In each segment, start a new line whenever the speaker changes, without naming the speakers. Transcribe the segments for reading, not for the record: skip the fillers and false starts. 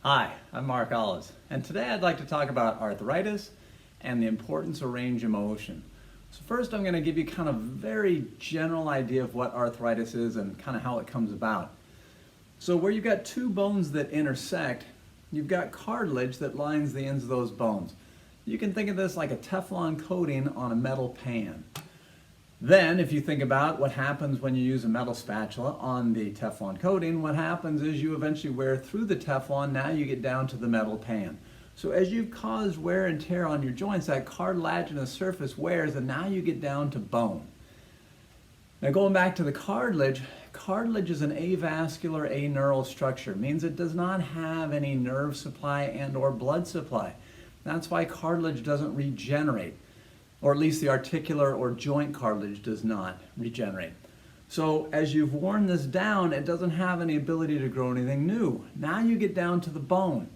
Hi, I'm Mark Olives, and today I'd like to talk about arthritis and the importance of range of motion. So first I'm going to give you kind of a very general idea of what arthritis is and kind of how it comes about. So where you've got two bones that intersect, you've got cartilage that lines the ends of those bones. You can think of this like a Teflon coating on a metal pan. Then, if you think about what happens when you use a metal spatula on the Teflon coating, what happens is you eventually wear through the Teflon, now you get down to the metal pan. So as you've caused wear and tear on your joints, that cartilaginous surface wears and now you get down to bone. Now going back to the cartilage, cartilage is an avascular, aneural structure. It means it does not have any nerve supply and or blood supply. That's why cartilage doesn't regenerate. Or at least the articular or joint cartilage does not regenerate. So as you've worn this down, it doesn't have any ability to grow anything new. Now you get down to the bone.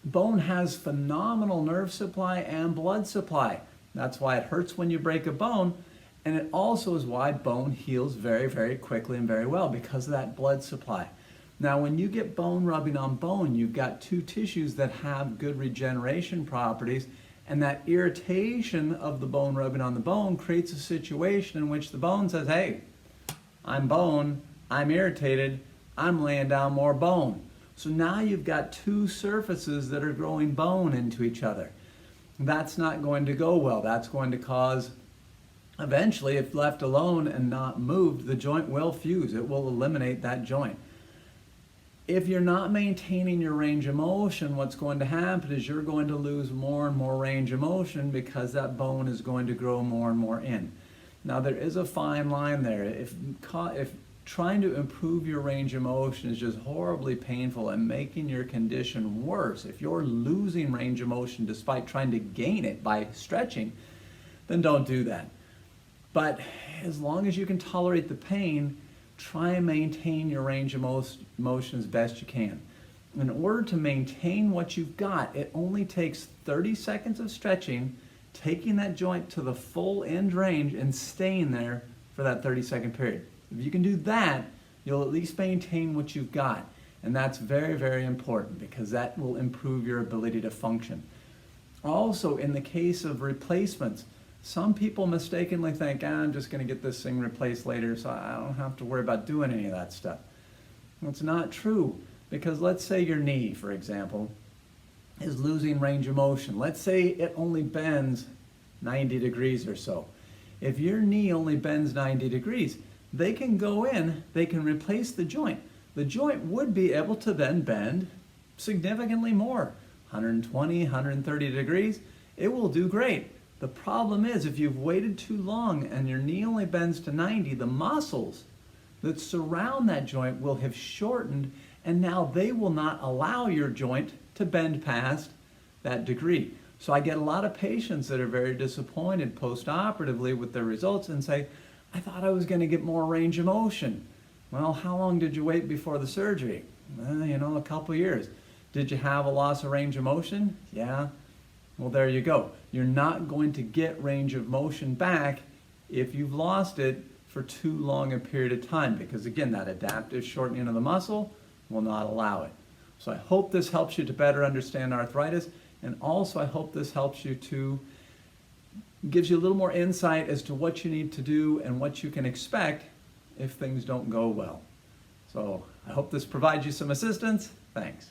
Bone has phenomenal nerve supply and blood supply. That's why it hurts when you break a bone, and it also is why bone heals very, very quickly and very well, because of that blood supply. Now when you get bone rubbing on bone, you've got two tissues that have good regeneration properties, and that irritation of the bone rubbing on the bone creates a situation in which the bone says, hey, I'm bone, I'm irritated, I'm laying down more bone. So now you've got two surfaces that are growing bone into each other. That's not going to go well. That's going to cause, eventually, if left alone and not moved, the joint will fuse. It will eliminate that joint. If you're not maintaining your range of motion, what's going to happen is you're going to lose more and more range of motion because that bone is going to grow more and more in. Now there is a fine line there. If trying to improve your range of motion is just horribly painful and making your condition worse, if you're losing range of motion despite trying to gain it by stretching, then don't do that. But as long as you can tolerate the pain, try and maintain your range of motion as best you can. In order to maintain what you've got, it only takes 30 seconds of stretching, taking that joint to the full end range and staying there for that 30-second period. If you can do that, you'll at least maintain what you've got. And that's very, very important because that will improve your ability to function. Also, in the case of replacements, some people mistakenly think, I'm just going to get this thing replaced later so I don't have to worry about doing any of that stuff. Well, it's not true, because let's say your knee, for example, is losing range of motion. Let's say it only bends 90 degrees or so. If your knee only bends 90 degrees, they can go in, they can replace the joint. The joint would be able to then bend significantly more, 120, 130 degrees. It will do great. The problem is, if you've waited too long and your knee only bends to 90, the muscles that surround that joint will have shortened, and now they will not allow your joint to bend past that degree. So I get a lot of patients that are very disappointed post-operatively with their results and say, I thought I was going to get more range of motion. Well, how long did you wait before the surgery? A couple years. Did you have a loss of range of motion? Yeah. Well, there you go. You're not going to get range of motion back if you've lost it for too long a period of time, because again, that adaptive shortening of the muscle will not allow it. So I hope this helps you to better understand arthritis, and also I hope this helps you to, gives you a little more insight as to what you need to do and what you can expect if things don't go well. So I hope this provides you some assistance. Thanks.